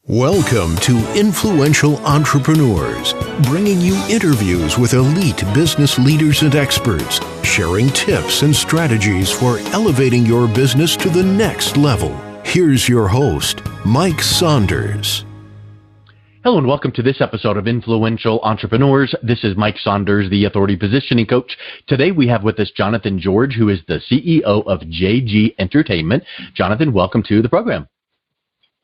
Welcome to Influential Entrepreneurs, bringing you interviews with elite business leaders and experts, sharing tips and strategies for elevating your business to the next level. Here's your host, Mike Saunders. Hello and welcome to this episode of Influential Entrepreneurs. This is Mike Saunders, the Authority Positioning Coach. Today we have with us Jonathan George, who is the CEO of JG Entertainment. Jonathan, welcome to the program.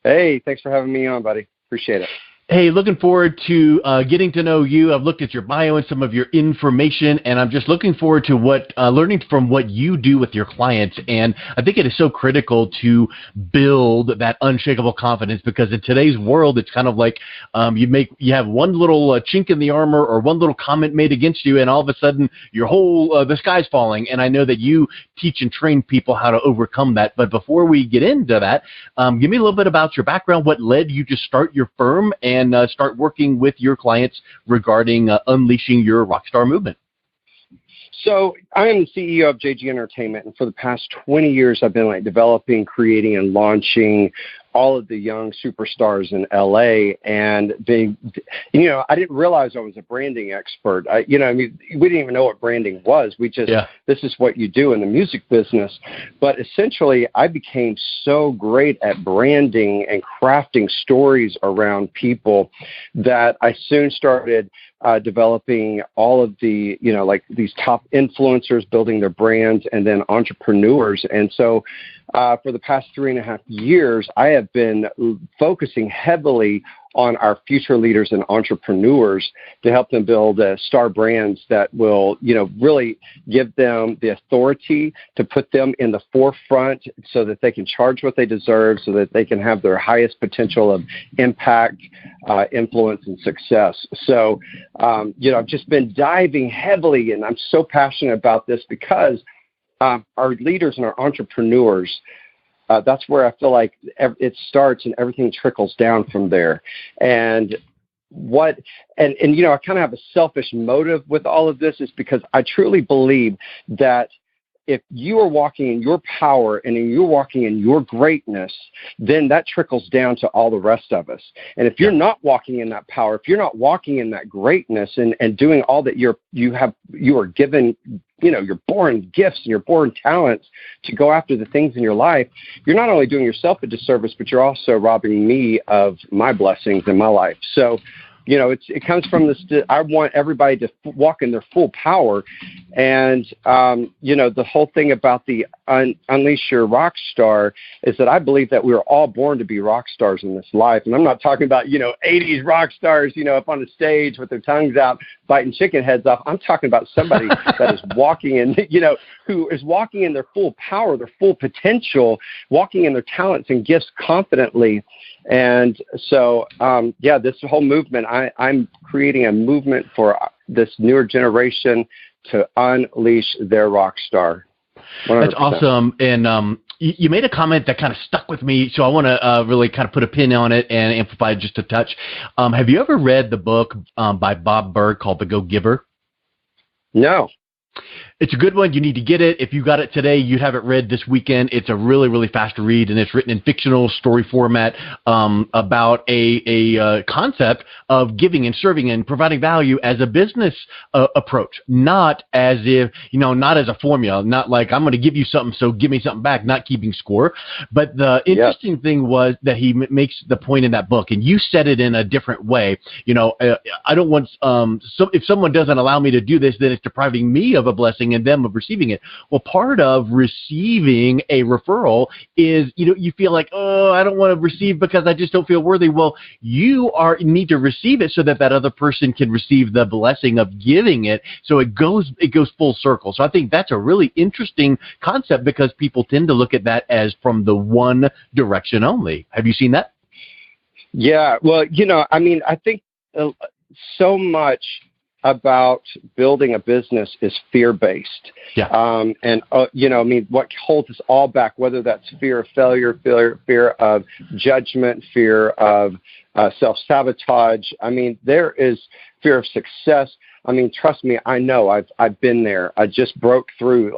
Hey, thanks for having me on, buddy. Appreciate it. Hey, looking forward to getting to know you. I've looked at your bio and some of your information, and I'm just looking forward to learning from what you do with your clients. And I think it is so critical to build that unshakable confidence, because in today's world, it's kind of like you have one little chink in the armor or one little comment made against you, and all of a sudden your whole the sky's falling. And I know that you teach and train people how to overcome that. But before we get into that, give me a little bit about your background. What led you to start your firm and start working with your clients regarding unleashing your RockStar movement? So I am the CEO of JG Entertainment, and for the past 20 years, I've been developing, creating, and launching all of the young superstars in LA. And I didn't realize I was a branding expert. We didn't even know what branding was. This is what you do in the music business. But essentially, I became so great at branding and crafting stories around people that I soon started developing all of the, these top influencers, building their brands, and then entrepreneurs. And so for the past 3.5 years, I have been focusing heavily on our future leaders and entrepreneurs to help them build star brands that will, really give them the authority to put them in the forefront so that they can charge what they deserve, so that they can have their highest potential of impact, influence, and success. So, I've just been diving heavily, and I'm so passionate about this because our leaders and our entrepreneurs, that's where I feel like it starts and everything trickles down from there. And I kind of have a selfish motive with all of this, is because I truly believe that if you are walking in your power and you're walking in your greatness, then that trickles down to all the rest of us. And if you're not walking in that power, if you're not walking in that greatness and doing all that you are given, your born gifts and your born talents to go after the things in your life, you're not only doing yourself a disservice, but you're also robbing me of my blessings in my life. So, it comes from this. I want everybody to walk in their full power, and the whole thing about the unleash your rock star is that I believe that we were all born to be rock stars in this life. And I'm not talking about 80s rock stars up on the stage with their tongues out biting chicken heads off. I'm talking about somebody that is walking in, who is walking in their full power, their full potential, walking in their talents and gifts confidently. And so, this whole movement, I'm creating a movement for this newer generation to unleash their rock star. 100%. That's awesome. And you made a comment that kind of stuck with me, so I want to really kind of put a pin on it and amplify it just a touch. Have you ever read the book by Bob Burg called The Go-Giver? No. It's a good one. You need to get it. If you got it today, you'd have it read this weekend. It's a really, really fast read, and it's written in fictional story format about a concept of giving and serving and providing value as a business approach, not as if, not as a formula, not like I'm going to give you something, so give me something back, not keeping score. But the interesting thing was that he makes the point in that book, and you said it in a different way. I don't want, if someone doesn't allow me to do this, then it's depriving me of a blessing and them of receiving it. Well, part of receiving a referral is, you feel like, I don't want to receive because I just don't feel worthy. Well, you need to receive it so that other person can receive the blessing of giving it. So it goes full circle. So I think that's a really interesting concept, because people tend to look at that as from the one direction only. Have you seen that? Yeah. Well, I think so much about building a business is fear-based. Yeah. What holds us all back, whether that's fear of failure, fear of judgment, fear of self-sabotage. There is fear of success. Trust me, I know. I've been there. I just broke through,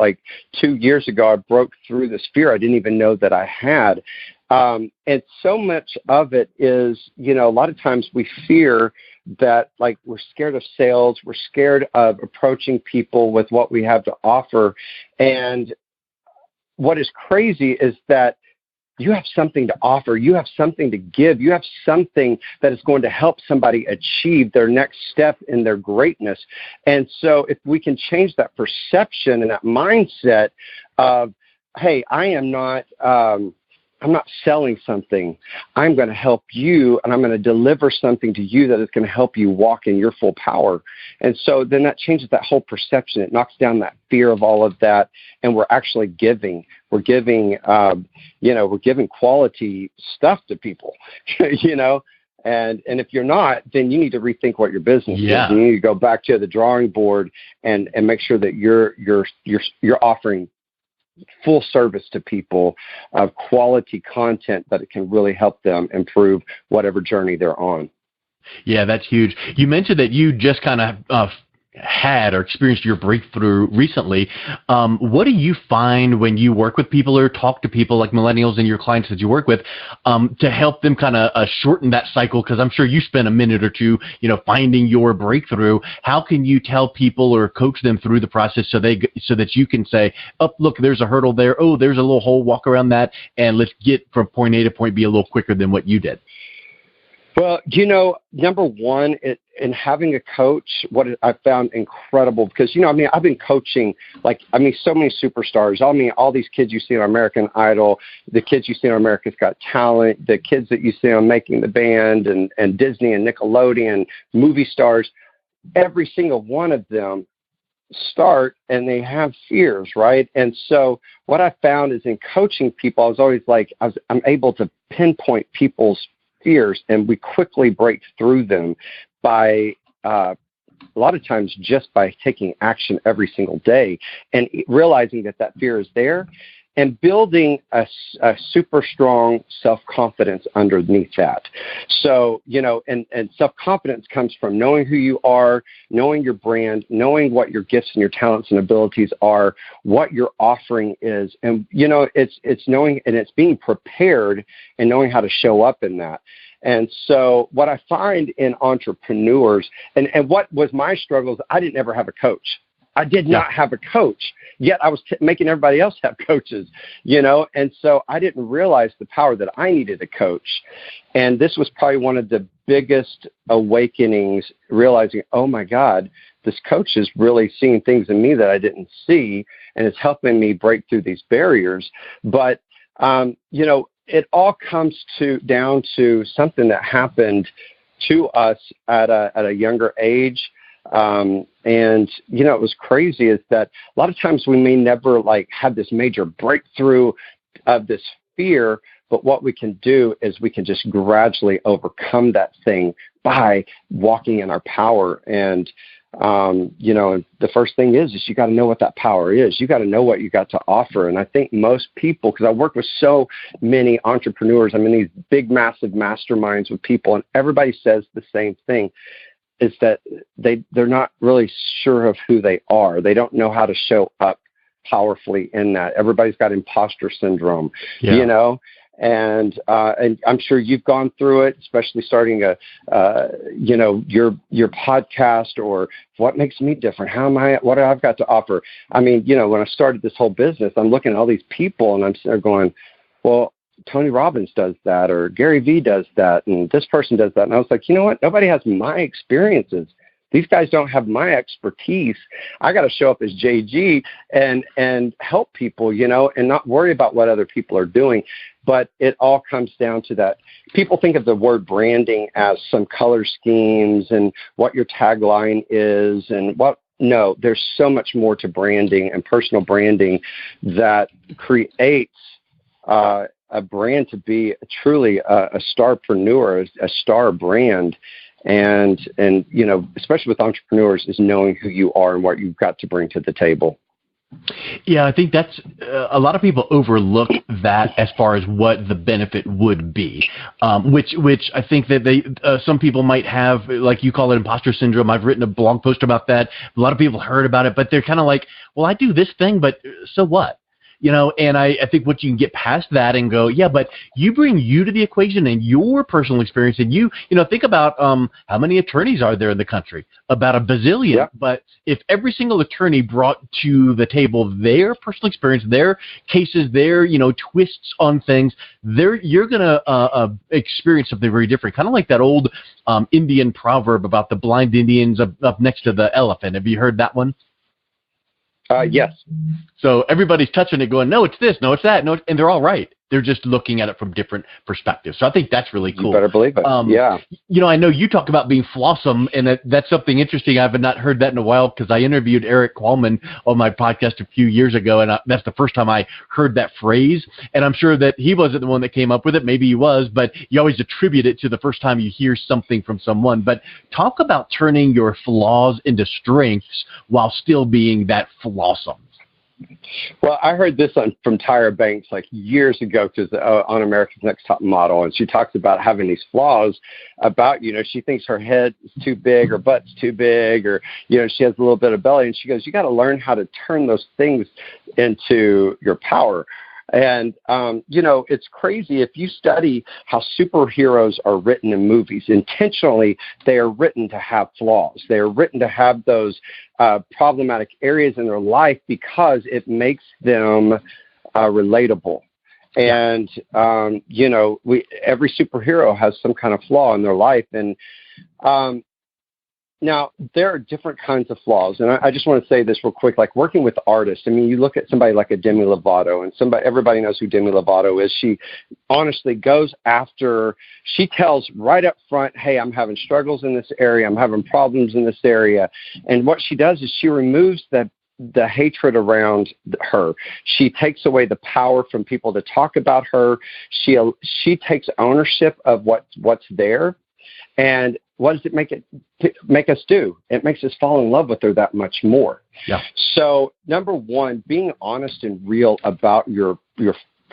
2 years ago, I broke through this fear I didn't even know that I had. And so much of it is, a lot of times we fear that, like, we're scared of sales, we're scared of approaching people with what we have to offer. And what is crazy is that you have something to offer, you have something to give, you have something that is going to help somebody achieve their next step in their greatness. And so if we can change that perception and that mindset of, hey, I'm not selling something. I'm going to help you, and I'm going to deliver something to you that is going to help you walk in your full power. And so then that changes that whole perception. It knocks down that fear of all of that, and we're actually giving. We're giving, we're giving quality stuff to people, And if you're not, then you need to rethink what your business is. You need to go back to the drawing board and make sure that you're offering full service to people of quality content that it can really help them improve whatever journey they're on. Yeah, that's huge. You mentioned that you just kind of had or experienced your breakthrough recently. What do you find when you work with people or talk to people like millennials and your clients that you work with to help them kind of shorten that cycle? Because I'm sure you spend a minute or two, finding your breakthrough. How can you tell people or coach them through the process so that you can say, oh, look, there's a hurdle there. Oh, there's a little hole. Walk around that, and let's get from point A to point B a little quicker than what you did. Well, number one, in having a coach, what I found incredible, because, I've been coaching, so many superstars. All these kids you see on American Idol, the kids you see on America's Got Talent, the kids that you see on Making the Band and Disney and Nickelodeon, movie stars, every single one of them start and they have fears, right? And so what I found is in coaching people, I was always I'm able to pinpoint people's fears, and we quickly break through them by a lot of times just by taking action every single day and realizing that fear is there and building a super strong self-confidence underneath that. So, and self-confidence comes from knowing who you are, knowing your brand, knowing what your gifts and your talents and abilities are, what your offering is. And, it's knowing, and it's being prepared and knowing how to show up in that. And so what I find in entrepreneurs, and what was my struggles, I didn't ever have a coach. I did not have a coach, yet I was making everybody else have coaches, and so I didn't realize the power that I needed a coach. And this was probably one of the biggest awakenings, realizing, oh my God, this coach is really seeing things in me that I didn't see, and it's helping me break through these barriers. But, it all comes down to something that happened to us at a younger age. And, it was crazy is that a lot of times we may never have this major breakthrough of this fear, but what we can do is we can just gradually overcome that thing by walking in our power. And, the first thing is you got to know what that power is. You got to know what you got to offer. And I think most people, because I work with so many entrepreneurs, I'm in these big, massive masterminds with people, and everybody says the same thing, is that they're not really sure of who they are. They don't know how to show up powerfully in that. Everybody's got imposter syndrome, and I'm sure you've gone through it, especially starting your podcast, or what makes me different? What do I've got to offer? When I started this whole business, I'm looking at all these people and I'm sitting there going, well, Tony Robbins does that, or Gary Vee does that, and this person does that. And I was like, you know what? Nobody has my experiences. These guys don't have my expertise. I got to show up as JG and help people, and not worry about what other people are doing. But it all comes down to that. People think of the word branding as some color schemes and what your tagline is and no, there's so much more to branding and personal branding that creates a brand to be truly a starpreneur, a star brand. And especially with entrepreneurs, is knowing who you are and what you've got to bring to the table. Yeah, I think that's a lot of people overlook that as far as what the benefit would be, which I think that some people might have, like you call it, imposter syndrome. I've written a blog post about that. A lot of people heard about it, but they're kind of like, well, I do this thing, but so what? And I think once you can get past that and go, yeah, but you bring you to the equation and your personal experience, and think about how many attorneys are there in the country? About a bazillion. Yep. But if every single attorney brought to the table their personal experience, their cases, their twists on things, you're gonna experience something very different. Kind of like that old Indian proverb about the blind Indians up next to the elephant. Have you heard that one? Yes. So everybody's touching it going, no, it's this, no, it's that, no, and they're all right. They're just looking at it from different perspectives. So I think that's really cool. You better believe it. Yeah. I know you talk about being flawsome, and that's something interesting. I have not heard that in a while because I interviewed Eric Qualman on my podcast a few years ago, and that's the first time I heard that phrase. And I'm sure that he wasn't the one that came up with it. Maybe he was, but you always attribute it to the first time you hear something from someone. But talk about turning your flaws into strengths while still being that flawsome. Well, I heard this from Tyra Banks like years ago because on America's Next Top Model, and she talks about having these flaws about, she thinks her head is too big or butt's too big or, she has a little bit of belly. And she goes, you got to learn how to turn those things into your power. And, it's crazy. If you study how superheroes are written in movies, intentionally, they are written to have flaws. They are written to have those problematic areas in their life because it makes them relatable. And, every superhero has some kind of flaw in their life. And now, there are different kinds of flaws, and I just want to say this real quick. Like working with artists, I mean, you look at somebody like a Demi Lovato, and everybody knows who Demi Lovato is. She honestly goes after. She tells right up front, "Hey, I'm having struggles in this area. I'm having problems in this area," and what she does is she removes the hatred around her. She takes away the power from people to talk about her. She takes ownership of what's there. And what does it make us do? It makes us fall in love with her that much more. Yeah. So number one, being honest and real about your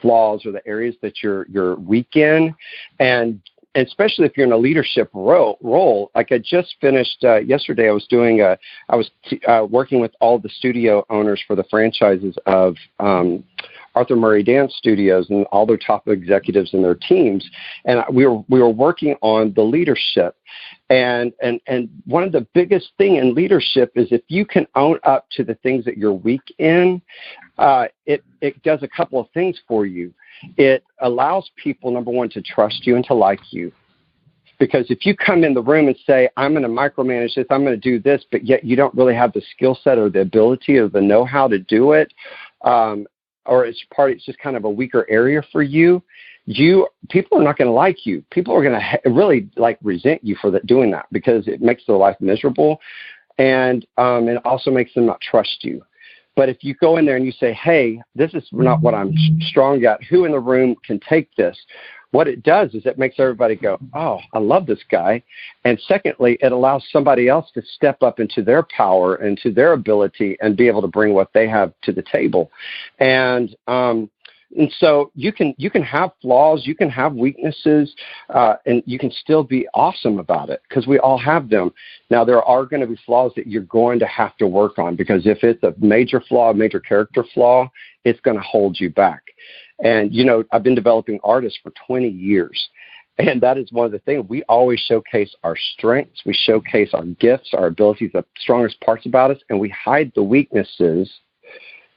flaws or the areas that you're weak in, and especially if you're in a leadership role. Like I just finished yesterday, I was working with all the studio owners for the franchises of Arthur Murray Dance Studios and all their top executives and their teams, and we were working on the leadership. And one of the biggest thing in leadership is if you can own up to the things that you're weak in, it does a couple of things for you. It allows people, number one, to trust you and to like you. Because if you come in the room and say, I'm going to micromanage this, I'm going to do this, but yet you don't really have the skill set or the ability or the know-how to do it, or it's just kind of a weaker area for you, people are not going to like you. People are going to really resent you for doing that because it makes their life miserable, and it also makes them not trust you. But if you go in there and you say, hey, this is not what I'm strong at, who in the room can take this? What it does is it makes everybody go, oh, I love this guy. And secondly, it allows somebody else to step up into their power and to their ability and be able to bring what they have to the table. And so you can have flaws, you can have weaknesses, and you can still be awesome about it because we all have them. Now, there are going to be flaws that you're going to have to work on because if it's a major flaw, a major character flaw, it's going to hold you back. And, I've been developing artists for 20 years. And that is one of the things. We always showcase our strengths. We showcase our gifts, our abilities, the strongest parts about us, and we hide the weaknesses.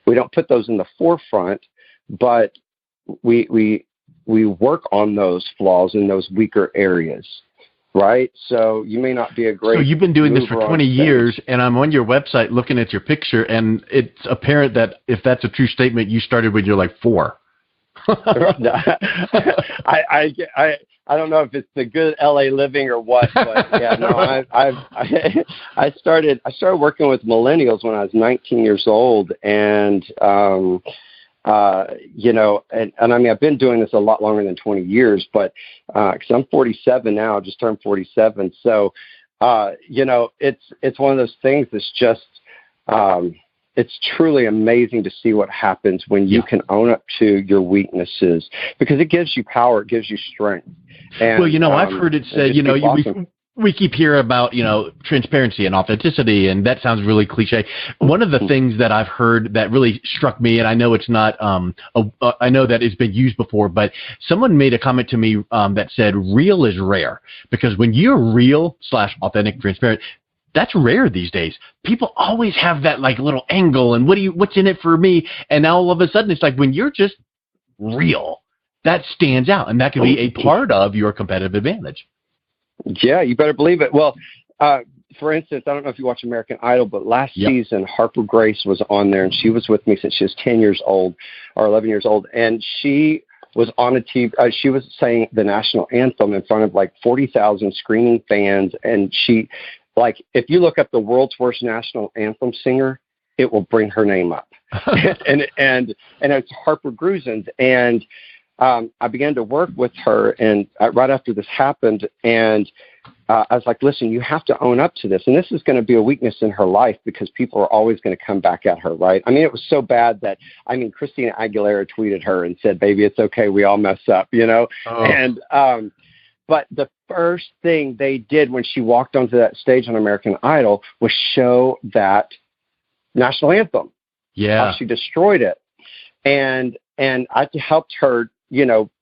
We don't put those in the forefront, but we work on those flaws in those weaker areas, right? So you may not be a great. So you've been doing this for 20 years, and I'm on your website looking at your picture, and it's apparent that if that's a true statement, you started when you're like 4. I don't know if it's the good LA living or what, but yeah, no, I started working with millennials when I was 19 years old, and and I mean I've been doing this a lot longer than 20 years, but because I'm 47 now, I just turned 47, so it's one of those things that's just it's truly amazing to see what happens when you can own up to your weaknesses, because it gives you power, it gives you strength. And, well, I've heard it said, we keep hearing about, transparency and authenticity, and that sounds really cliche. One of the things that I've heard that really struck me, and I know it's not, I know that it's been used before, but someone made a comment to me that said real is rare, because when you're real / authentic, transparent, that's rare these days. People always have that like little angle and what's in it for me, and now all of a sudden it's like when you're just real, that stands out, and that can be a part of your competitive advantage. Yeah, you better believe it. Well, for instance, I don't know if you watch American Idol, but last season, Harper Grace was on there, and she was with me since she was 10 years old or 11 years old. And she was on a TV. She was saying the national anthem in front of like 40,000 screaming fans. And she, like, if you look up the world's worst national anthem singer, it will bring her name up. and it's Harper Gruzins. And I began to work with her, and right after this happened, and I was like, listen, you have to own up to this. And this is going to be a weakness in her life because people are always going to come back at her, right? I mean, it was so bad that, Christina Aguilera tweeted her and said, baby, it's okay. We all mess up, Oh. And but the first thing they did when she walked onto that stage on American Idol was show that national anthem. Yeah. How she destroyed it. And I helped her,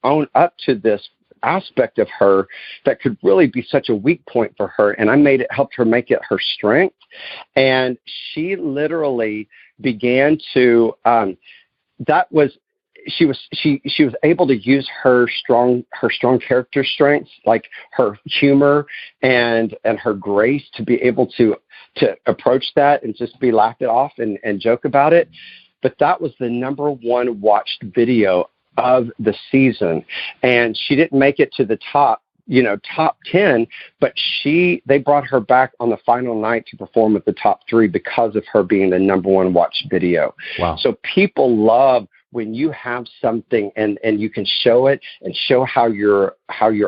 own up to this aspect of her that could really be such a weak point for her. And helped her make it her strength. And she literally began to, she was able to use her strong character strengths, like her humor and her grace, to be able to approach that and just be laughed it off and joke about it. But that was the #1 watched video of the season, and she didn't make it to the top 10, but they brought her back on the final night to perform with the top 3 because of her being the #1 watched video. Wow. So people love when you have something and you can show it and show how you're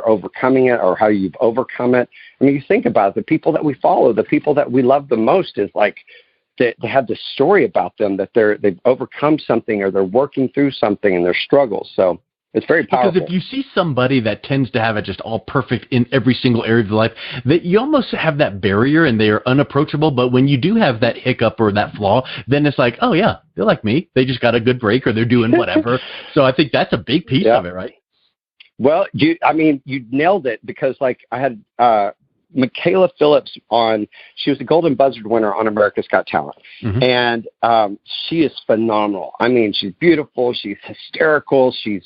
overcoming it or how you've overcome it. I mean, you think about it, the people that we follow, the people that we love the most is like, they have this story about them that they've overcome something or they're working through something in their struggles. So it's very powerful. Because if you see somebody that tends to have it just all perfect in every single area of their life, that you almost have that barrier and they are unapproachable. But when you do have that hiccup or that flaw, then it's like, oh yeah, they're like me. They just got a good break or they're doing whatever. So I think that's a big piece of it, right? Well, you nailed it, because like I had Michaela Phillips on. She was the Golden Buzzard winner on America's Got Talent. Mm-hmm. And she is phenomenal. I mean, she's beautiful. She's hysterical. She's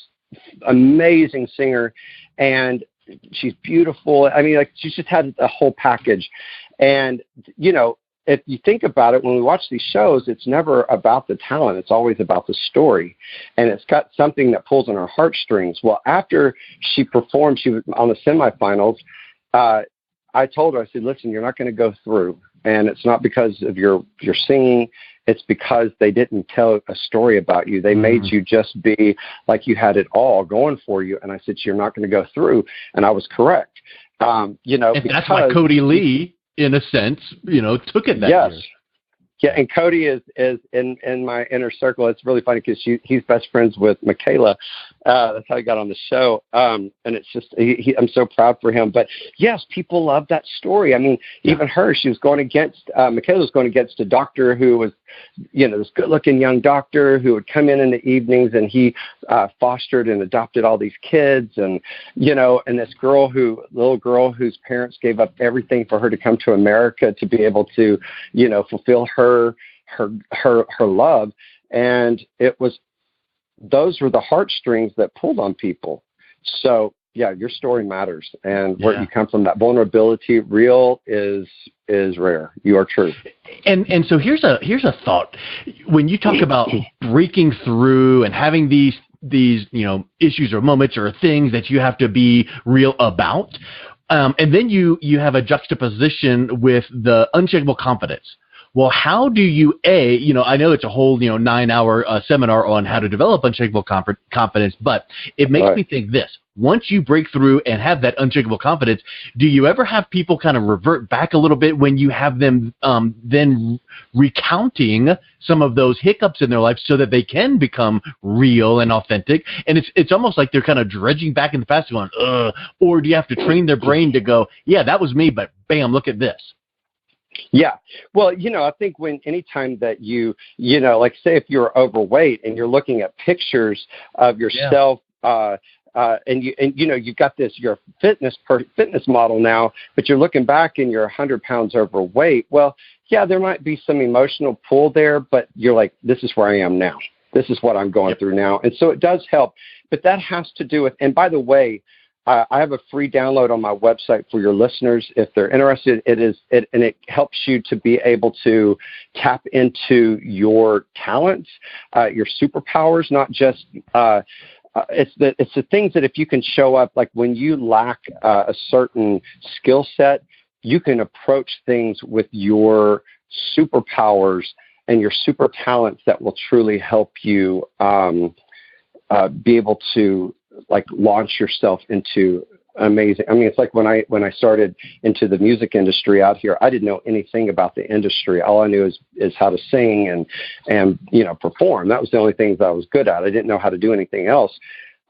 amazing singer, and she's beautiful. I mean, like, she's just had a whole package. And, if you think about it, when we watch these shows, it's never about the talent. It's always about the story. And it's got something that pulls on our heartstrings. Well, after she performed, she was on the semifinals, I told her, I said, listen, you're not going to go through. And it's not because of your singing. It's because they didn't tell a story about you. They made you just be like you had it all going for you. And I said, you're not going to go through. And I was correct. And that's why Cody Lee, in a sense, took it that year. Yeah, and Cody is in my inner circle. It's really funny because he's best friends with Michaela. That's how he got on the show. And it's just, I'm so proud for him. But yes, people love that story. I mean, even her, she was going against, Michaela was going against a doctor who was, this good-looking young doctor who would come in the evenings, and he fostered and adopted all these kids, and and this little girl whose parents gave up everything for her to come to America to be able to, fulfill her love, and those were the heartstrings that pulled on people. So yeah, your story matters, and where you come from, that vulnerability, real is rare. You are true. And so here's a thought. When you talk about breaking through and having these issues or moments or things that you have to be real about, and then you have a juxtaposition with the unshakable confidence. Well, how do you, I know it's a whole, 9-hour seminar on how to develop unshakable confidence, but it makes me think this. once you break through and have that unshakable confidence, do you ever have people kind of revert back a little bit when you have them then recounting some of those hiccups in their life so that they can become real and authentic? And it's almost like they're kind of dredging back in the past going, ugh, or do you have to train their brain to go, yeah, that was me, but bam, look at this? Yeah. Well, I think anytime that like say if you're overweight and you're looking at pictures of yourself, you've got you're a fitness model now, but you're looking back and you're 100 pounds overweight. Well, yeah, there might be some emotional pull there, but you're like, this is where I am now. This is what I'm going through now. And so it does help, but that has to do with, and by the way, I have a free download on my website for your listeners if they're interested. It helps you to be able to tap into your talents, your superpowers, not just it's the things that if you can show up, like when you lack a certain skill set, you can approach things with your superpowers and your super talents that will truly help you be able to like launch yourself into amazing. I mean, it's like when I started into the music industry out here, I didn't know anything about the industry. All I knew is how to sing and perform. That was the only things I was good at. I didn't know how to do anything else.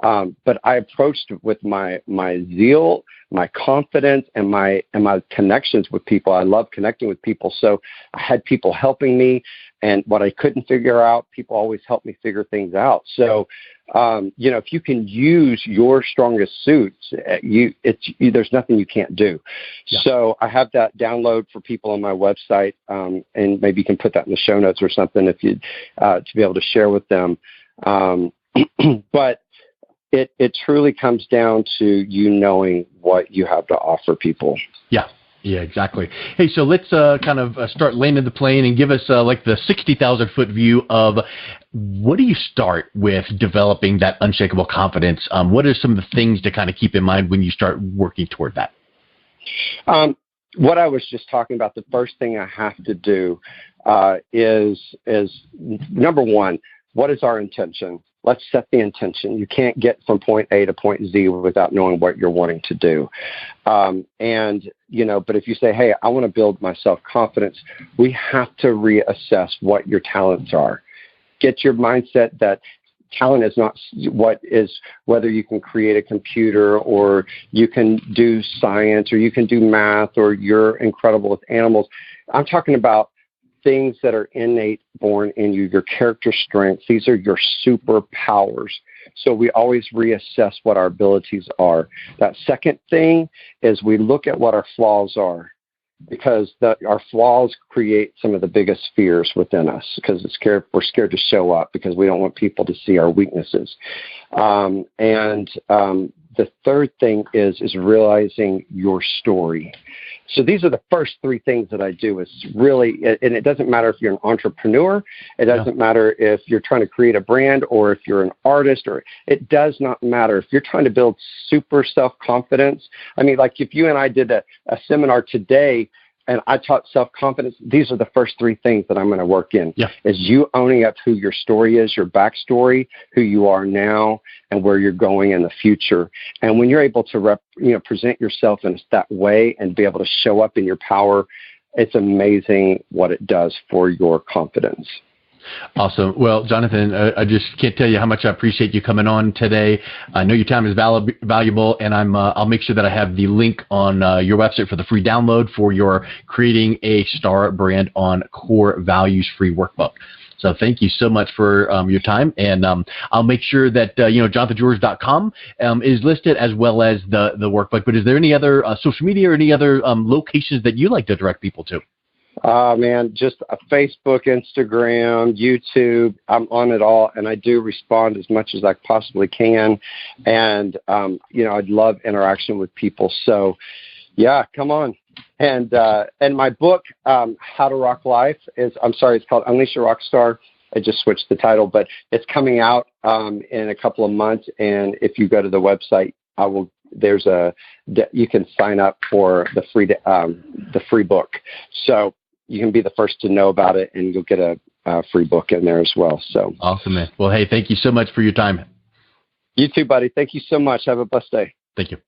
But I approached it with my zeal, my confidence, and my connections with people. I love connecting with people. So I had people helping me, and what I couldn't figure out, people always helped me figure things out. So, if you can use your strongest suits, there's nothing you can't do. Yeah. So I have that download for people on my website, and maybe you can put that in the show notes or something if you to be able to share with them. But it truly comes down to you knowing what you have to offer people. Yeah, exactly. Hey, so let's kind of start landing the plane and give us like the 60,000-foot view of what do you start with developing that unshakable confidence? What are some of the things to kind of keep in mind when you start working toward that? What I was just talking about, the first thing I have to do is number one, what is our intention? Let's set the intention. You can't get from point A to point Z without knowing what you're wanting to do. But if you say, hey, I want to build my self-confidence, we have to reassess what your talents are. Get your mindset that talent is not whether you can create a computer or you can do science or you can do math or you're incredible with animals. I'm talking about things that are innate, born in you, your character strengths. These are your superpowers. So we always reassess what our abilities are. That second thing is we look at what our flaws are, because our flaws create some of the biggest fears within us, because we're scared to show up because we don't want people to see our weaknesses. The third thing is realizing your story. So these are the first three things that I do. Is really, and it doesn't matter if you're an entrepreneur, it doesn't matter if you're trying to create a brand or if you're an artist, or it does not matter if you're trying to build super self-confidence. I mean, like if you and I did a seminar today and I taught self-confidence, these are the first three things that I'm going to work in. Yeah. Is you owning up who your story is, your backstory, who you are now, and where you're going in the future. And when you're able to present yourself in that way and be able to show up in your power, it's amazing what it does for your confidence. Awesome. Well, Jonathan, I just can't tell you how much I appreciate you coming on today. I know your time is valuable, and I'll make sure that I have the link on your website for the free download for your Creating a Star Brand on Core Values free workbook. So thank you so much for your time, and I'll make sure that jonathangeorge.com is listed as well as the workbook. But is there any other social media or any other locations that you like to direct people to? Man, just Facebook, Instagram, YouTube. I'm on it all, and I do respond as much as I possibly can. And, I'd love interaction with people. So, yeah, come on. And my book, How to Rock Life, it's called Unleash Your RockStar. I just switched the title, but it's coming out in a couple of months. And if you go to the website, you can sign up for the free book. So you can be the first to know about it, and you'll get a free book in there as well. So awesome, man. Well, hey, thank you so much for your time. You too, buddy. Thank you so much. Have a blessed day. Thank you.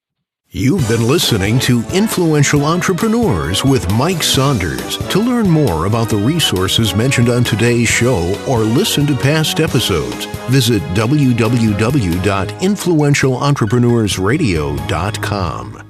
You've been listening to Influential Entrepreneurs with Mike Saunders. To learn more about the resources mentioned on today's show or listen to past episodes, visit www.influentialentrepreneurssradio.com.